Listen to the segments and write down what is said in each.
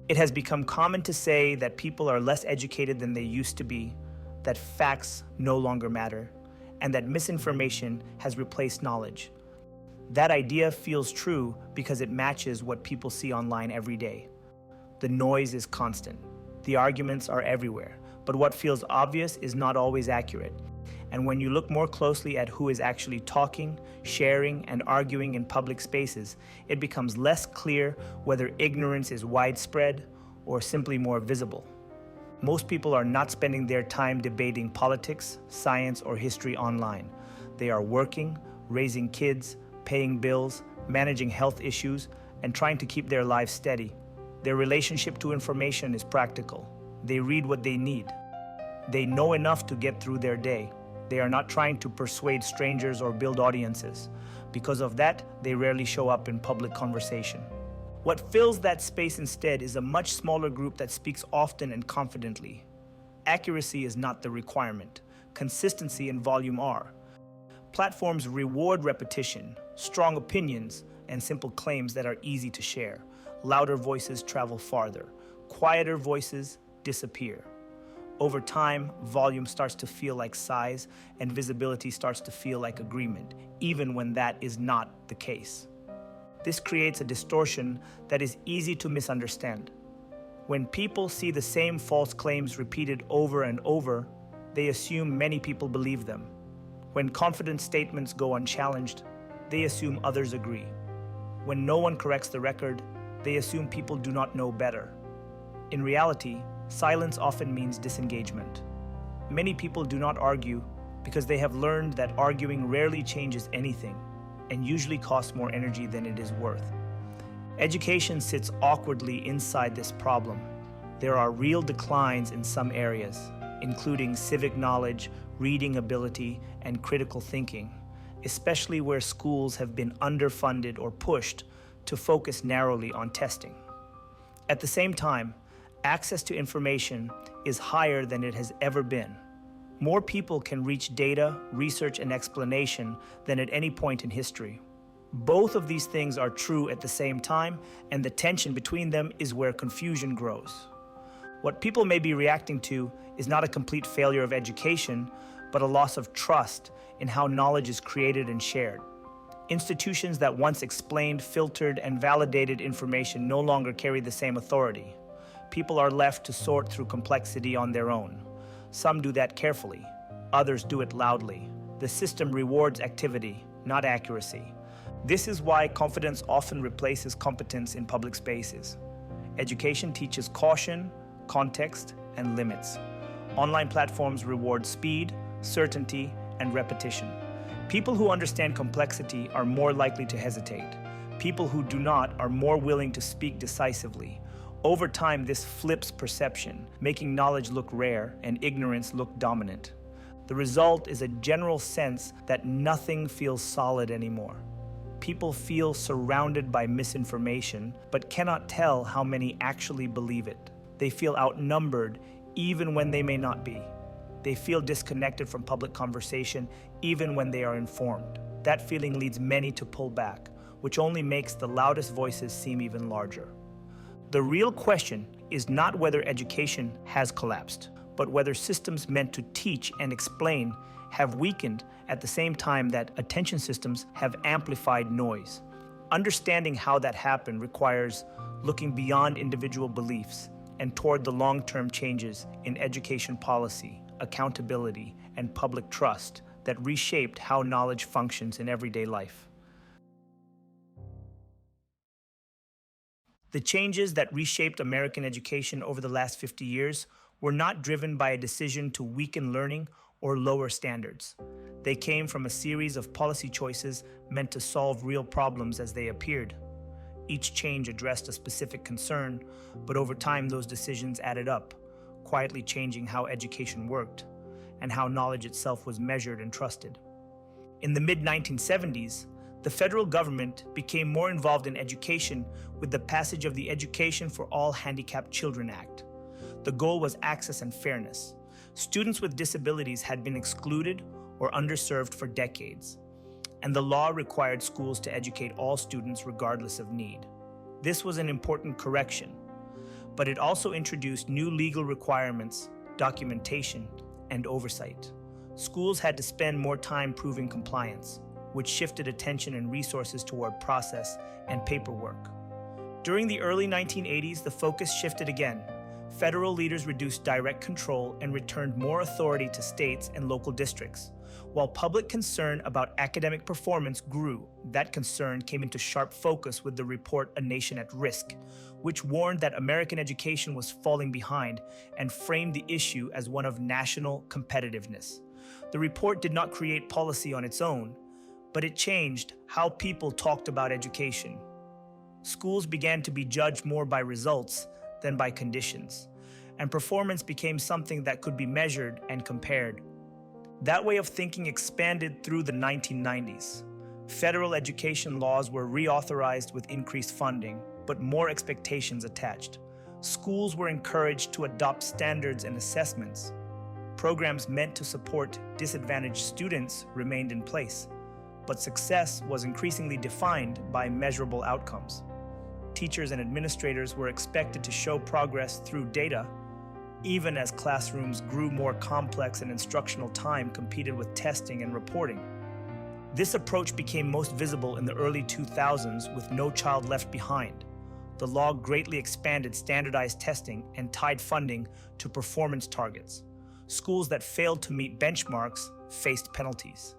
It has become common to say that people are less educated than they used to be, that facts no longer matter, and that misinformation has replaced knowledge. That idea feels true because it matches what people see online every day. The noise is constant. The arguments are everywhere, but what feels obvious is not always accurate. And when you look more closely at who is actually talking, sharing, and arguing in public spaces, it becomes less clear whether ignorance is widespread or simply more visible. Most people are not spending their time debating politics, science, or history online. They are working, raising kids, paying bills, managing health issues, and trying to keep their lives steady. Their relationship to information is practical. They read what they need. They know enough to get through their day. They are not trying to persuade strangers or build audiences. Because of that, they rarely show up in public conversation. What fills that space instead is a much smaller group that speaks often and confidently. Accuracy is not the requirement. Consistency and volume are. Platforms reward repetition, strong opinions, and simple claims that are easy to share. Louder voices travel farther. Quieter voices disappear. Over time, volume starts to feel like size, and visibility starts to feel like agreement, even when that is not the case. This creates a distortion that is easy to misunderstand. When people see the same false claims repeated over and over, they assume many people believe them. When confident statements go unchallenged, they assume others agree. When no one corrects the record, they assume people do not know better. In reality, silence often means disengagement. Many people do not argue because they have learned that arguing rarely changes anything and usually costs more energy than it is worth. Education sits awkwardly inside this problem. There are real declines in some areas, including civic knowledge, reading ability, and critical thinking, especially where schools have been underfunded or pushed to focus narrowly on testing. At the same time, access to information is higher than it has ever been. More people can reach data, research, and explanation than at any point in history. Both of these things are true at the same time, and the tension between them is where confusion grows. What people may be reacting to is not a complete failure of education, but a loss of trust in how knowledge is created and shared. Institutions that once explained, filtered, and validated information no longer carry the same authority. People are left to sort through complexity on their own. Some do that carefully, others do it loudly. The system rewards activity, not accuracy. This is why confidence often replaces competence in public spaces. Education teaches caution, context, and limits. Online platforms reward speed, certainty, and repetition. People who understand complexity are more likely to hesitate. People who do not are more willing to speak decisively. Over time, this flips perception, making knowledge look rare and ignorance look dominant. The result is a general sense that nothing feels solid anymore. People feel surrounded by misinformation, but cannot tell how many actually believe it. They feel outnumbered, even when they may not be. They feel disconnected from public conversation, even when they are informed. That feeling leads many to pull back, which only makes the loudest voices seem even larger. The real question is not whether education has collapsed, but whether systems meant to teach and explain have weakened at the same time that attention systems have amplified noise. Understanding how that happened requires looking beyond individual beliefs and toward the long-term changes in education policy, accountability, and public trust that reshaped how knowledge functions in everyday life. The changes that reshaped American education over the last 50 years were not driven by a decision to weaken learning or lower standards. They came from a series of policy choices meant to solve real problems as they appeared. Each change addressed a specific concern, but over time those decisions added up, quietly changing how education worked and how knowledge itself was measured and trusted. In the mid-1970s, the federal government became more involved in education with the passage of the Education for All Handicapped Children Act. The goal was access and fairness. Students with disabilities had been excluded or underserved for decades, and the law required schools to educate all students regardless of need. This was an important correction, but it also introduced new legal requirements, documentation, and oversight. Schools had to spend more time proving compliance, which shifted attention and resources toward process and paperwork. During the early 1980s, the focus shifted again. Federal leaders reduced direct control and returned more authority to states and local districts. While public concern about academic performance grew, that concern came into sharp focus with the report A Nation at Risk, which warned that American education was falling behind and framed the issue as one of national competitiveness. The report did not create policy on its own, but it changed how people talked about education. Schools began to be judged more by results than by conditions, and performance became something that could be measured and compared. That way of thinking expanded through the 1990s. Federal education laws were reauthorized with increased funding, but more expectations attached. Schools were encouraged to adopt standards and assessments. Programs meant to support disadvantaged students remained in place, but success was increasingly defined by measurable outcomes. Teachers and administrators were expected to show progress through data, even as classrooms grew more complex and instructional time competed with testing and reporting. This approach became most visible in the early 2000s with No Child Left Behind. The law greatly expanded standardized testing and tied funding to performance targets. Schools that failed to meet benchmarks faced penalties.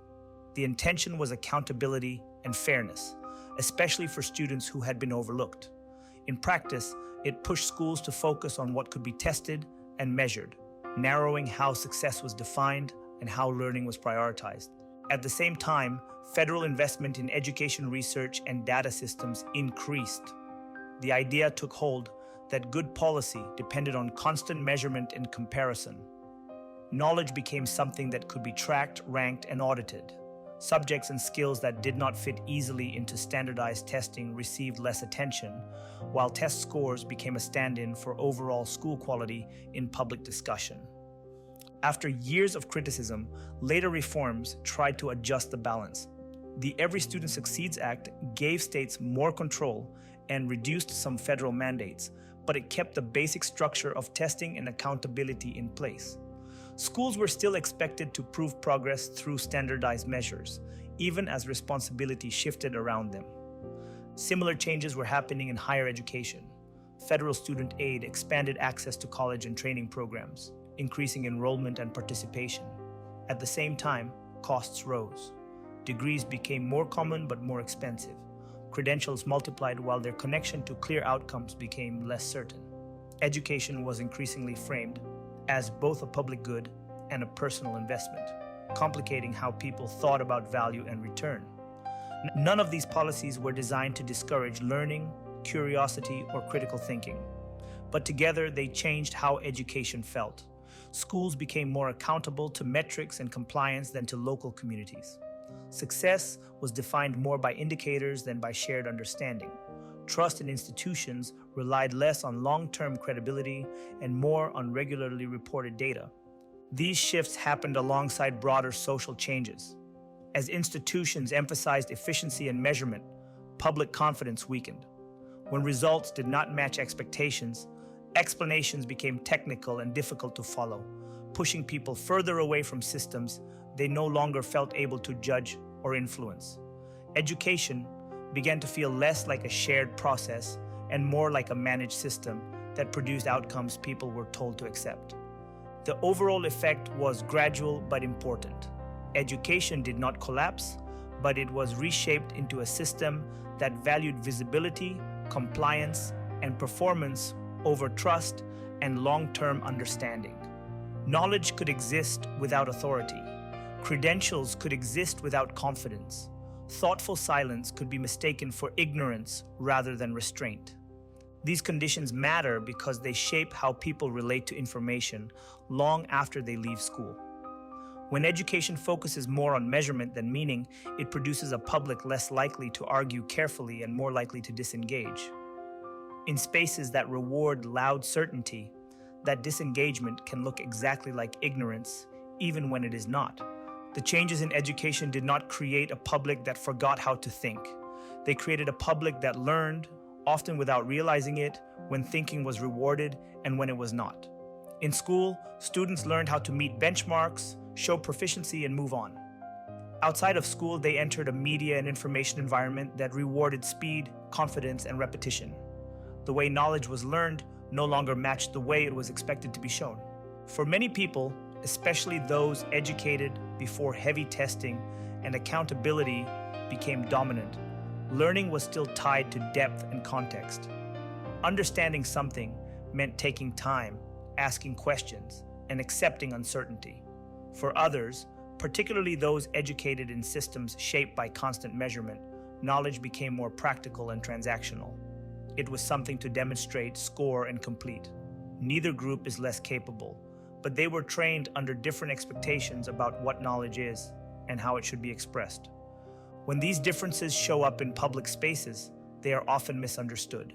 The intention was accountability and fairness, especially for students who had been overlooked. In practice, it pushed schools to focus on what could be tested and measured, narrowing how success was defined and how learning was prioritized. At the same time, federal investment in education research and data systems increased. The idea took hold that good policy depended on constant measurement and comparison. Knowledge became something that could be tracked, ranked, and audited. Subjects and skills that did not fit easily into standardized testing received less attention, while test scores became a stand-in for overall school quality in public discussion. After years of criticism, later reforms tried to adjust the balance. The Every Student Succeeds Act gave states more control and reduced some federal mandates, but it kept the basic structure of testing and accountability in place. Schools were still expected to prove progress through standardized measures, even as responsibility shifted around them. Similar changes were happening in higher education. Federal student aid expanded access to college and training programs, increasing enrollment and participation. At the same time, costs rose. Degrees became more common but more expensive. Credentials multiplied while their connection to clear outcomes became less certain. Education was increasingly framed as both a public good and a personal investment, complicating how people thought about value and return. None of these policies were designed to discourage learning, curiosity, or critical thinking, but together they changed how education felt. Schools became more accountable to metrics and compliance than to local communities. Success was defined more by indicators than by shared understanding. Trust in institutions relied less on long-term credibility and more on regularly reported data. These shifts happened alongside broader social changes. As institutions emphasized efficiency and measurement, public confidence weakened. When results did not match expectations, explanations became technical and difficult to follow, pushing people further away from systems they no longer felt able to judge or influence. Education began to feel less like a shared process and more like a managed system that produced outcomes people were told to accept. The overall effect was gradual but important. Education did not collapse, but it was reshaped into a system that valued visibility, compliance, and performance over trust and long-term understanding. Knowledge could exist without authority. Credentials could exist without confidence. Thoughtful silence could be mistaken for ignorance rather than restraint. These conditions matter because they shape how people relate to information long after they leave school. When education focuses more on measurement than meaning, it produces a public less likely to argue carefully and more likely to disengage. In spaces that reward loud certainty, that disengagement can look exactly like ignorance, even when it is not. The changes in education did not create a public that forgot how to think. They created a public that learned, often without realizing it, when thinking was rewarded and when it was not. In school, students learned how to meet benchmarks, show proficiency, and move on. Outside of school, they entered a media and information environment that rewarded speed, confidence, and repetition. The way knowledge was learned no longer matched the way it was expected to be shown. For many people, especially those educated before heavy testing and accountability became dominant, learning was still tied to depth and context. Understanding something meant taking time, asking questions, and accepting uncertainty. For others, particularly those educated in systems shaped by constant measurement, knowledge became more practical and transactional. It was something to demonstrate, score, and complete. Neither group is less capable, but they were trained under different expectations about what knowledge is and how it should be expressed. When these differences show up in public spaces, they are often misunderstood.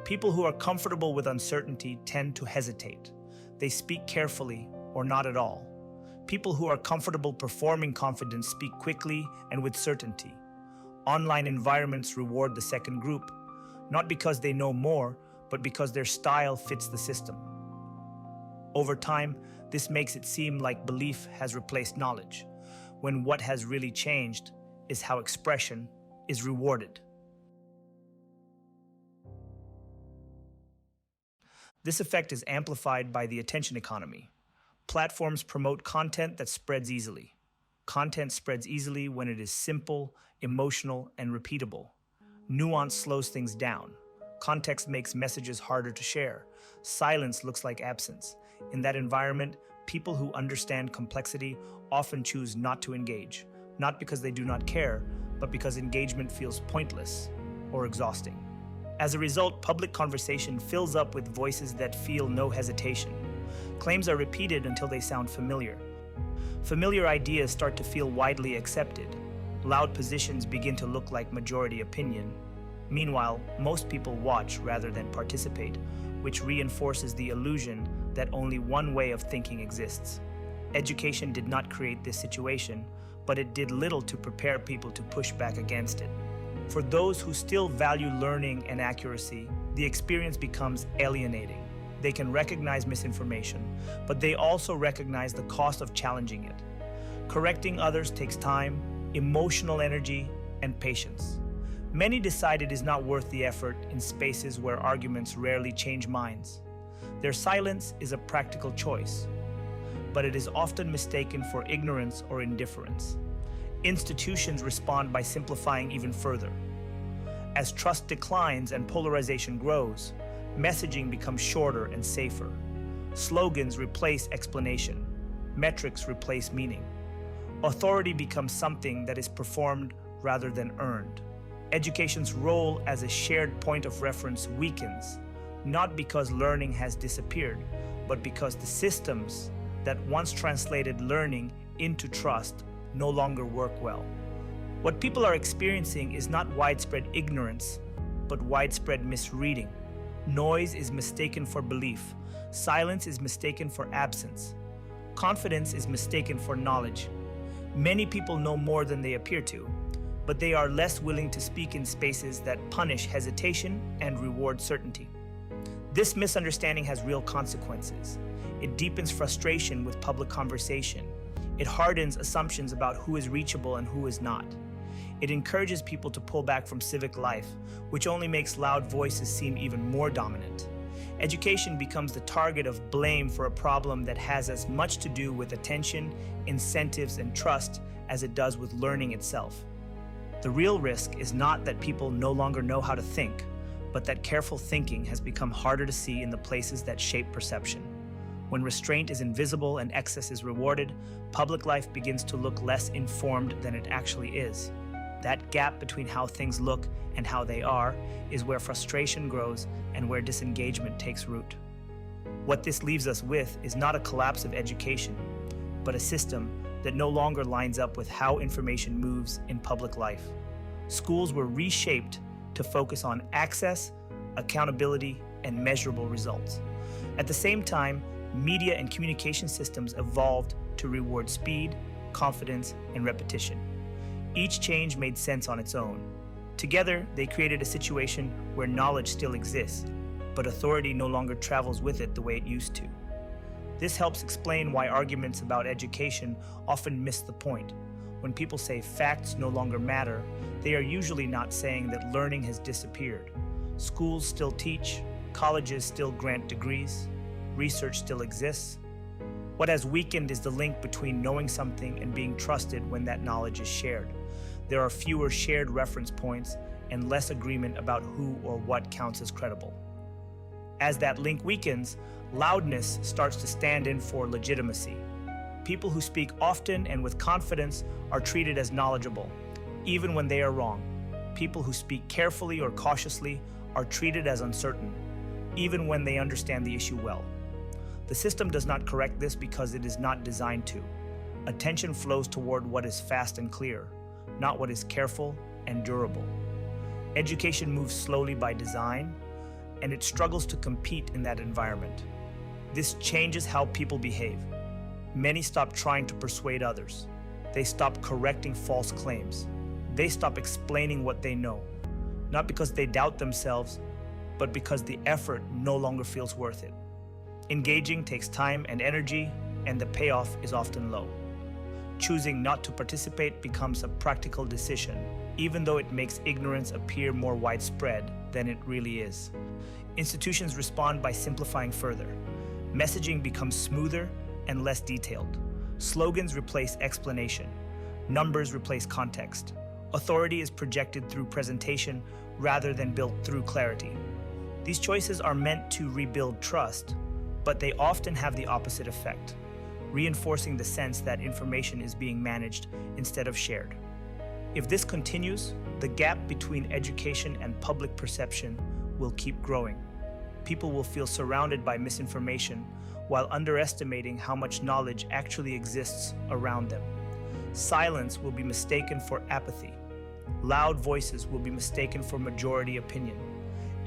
People who are comfortable with uncertainty tend to hesitate. They speak carefully or not at all. People who are comfortable performing confidence speak quickly and with certainty. Online environments reward the second group, not because they know more, but because their style fits the system. Over time, this makes it seem like belief has replaced knowledge, when what has really changed is how expression is rewarded. This effect is amplified by the attention economy. Platforms promote content that spreads easily. Content spreads easily when it is simple, emotional, and repeatable. Nuance slows things down. Context makes messages harder to share. Silence looks like absence. In that environment, people who understand complexity often choose not to engage, not because they do not care, but because engagement feels pointless or exhausting. As a result, public conversation fills up with voices that feel no hesitation. Claims are repeated until they sound familiar. Familiar ideas start to feel widely accepted. Loud positions begin to look like majority opinion. Meanwhile, most people watch rather than participate, which reinforces the illusion that only one way of thinking exists. Education did not create this situation, but it did little to prepare people to push back against it. For those who still value learning and accuracy, the experience becomes alienating. They can recognize misinformation, but they also recognize the cost of challenging it. Correcting others takes time, emotional energy, and patience. Many decide it is not worth the effort in spaces where arguments rarely change minds. Their silence is a practical choice, but it is often mistaken for ignorance or indifference. Institutions respond by simplifying even further. As trust declines and polarization grows, messaging becomes shorter and safer. Slogans replace explanation. Metrics replace meaning. Authority becomes something that is performed rather than earned. Education's role as a shared point of reference weakens, not because learning has disappeared, but because the systems that once translated learning into trust no longer work well. What people are experiencing is not widespread ignorance, but widespread misreading. Noise is mistaken for belief. Silence is mistaken for absence. Confidence is mistaken for knowledge. Many people know more than they appear to, but they are less willing to speak in spaces that punish hesitation and reward certainty. This misunderstanding has real consequences. It deepens frustration with public conversation. It hardens assumptions about who is reachable and who is not. It encourages people to pull back from civic life, which only makes loud voices seem even more dominant. Education becomes the target of blame for a problem that has as much to do with attention, incentives, and trust as it does with learning itself. The real risk is not that people no longer know how to think, but that careful thinking has become harder to see in the places that shape perception. When restraint is invisible and excess is rewarded, public life begins to look less informed than it actually is. That gap between how things look and how they are is where frustration grows and where disengagement takes root. What this leaves us with is not a collapse of education, but a system that no longer lines up with how information moves in public life. Schools were reshaped to focus on access, accountability, and measurable results. At the same time, media and communication systems evolved to reward speed, confidence, and repetition. Each change made sense on its own. Together, they created a situation where knowledge still exists, but authority no longer travels with it the way it used to. This helps explain why arguments about education often miss the point. When people say facts no longer matter, they are usually not saying that learning has disappeared. Schools still teach, colleges still grant degrees, research still exists. What has weakened is the link between knowing something and being trusted when that knowledge is shared. There are fewer shared reference points and less agreement about who or what counts as credible. As that link weakens, loudness starts to stand in for legitimacy. People who speak often and with confidence are treated as knowledgeable, even when they are wrong. People who speak carefully or cautiously are treated as uncertain, even when they understand the issue well. The system does not correct this because it is not designed to. Attention flows toward what is fast and clear, not what is careful and durable. Education moves slowly by design, and it struggles to compete in that environment. This changes how people behave. Many stop trying to persuade others. They stop correcting false claims. They stop explaining what they know, not because they doubt themselves, but because the effort no longer feels worth it. Engaging takes time and energy, and the payoff is often low. Choosing not to participate becomes a practical decision, even though it makes ignorance appear more widespread than it really is. Institutions respond by simplifying further. Messaging becomes smoother and less detailed. Slogans replace explanation. Numbers replace context. Authority is projected through presentation rather than built through clarity. These choices are meant to rebuild trust, but they often have the opposite effect, reinforcing the sense that information is being managed instead of shared. If this continues, the gap between education and public perception will keep growing. People will feel surrounded by misinformation while underestimating how much knowledge actually exists around them. Silence will be mistaken for apathy. Loud voices will be mistaken for majority opinion.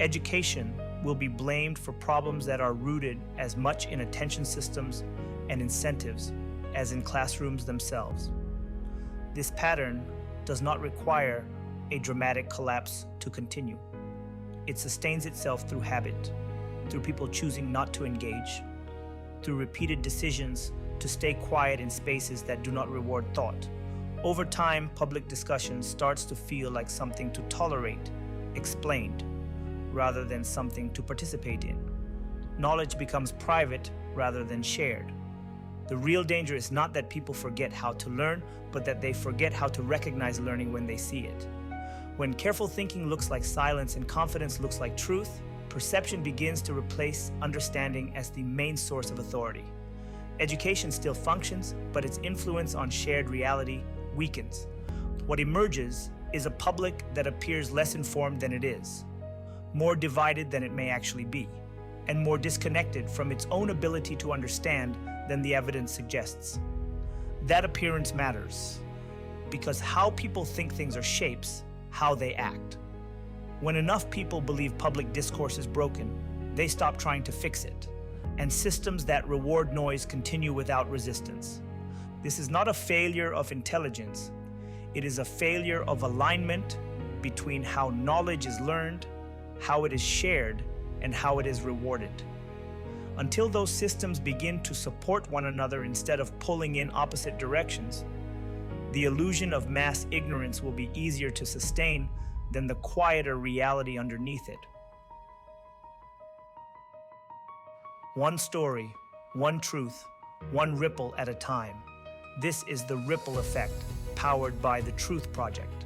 Education will be blamed for problems that are rooted as much in attention systems and incentives as in classrooms themselves. This pattern does not require a dramatic collapse to continue. It sustains itself through habit, through people choosing not to engage, through repeated decisions to stay quiet in spaces that do not reward thought. Over time, public discussion starts to feel like something to tolerate, explained, rather than something to participate in. Knowledge becomes private rather than shared. The real danger is not that people forget how to learn, but that they forget how to recognize learning when they see it. When careful thinking looks like silence and confidence looks like truth, perception begins to replace understanding as the main source of authority. Education still functions, but its influence on shared reality weakens. What emerges is a public that appears less informed than it is, more divided than it may actually be, and more disconnected from its own ability to understand than the evidence suggests. That appearance matters, because how people think things are shapes how they act. When enough people believe public discourse is broken, they stop trying to fix it, and systems that reward noise continue without resistance. This is not a failure of intelligence. It is a failure of alignment between how knowledge is learned, how it is shared, and how it is rewarded. Until those systems begin to support one another instead of pulling in opposite directions, the illusion of mass ignorance will be easier to sustain than the quieter reality underneath it. One story, one truth, one ripple at a time. This is the ripple effect, powered by the Truth Project.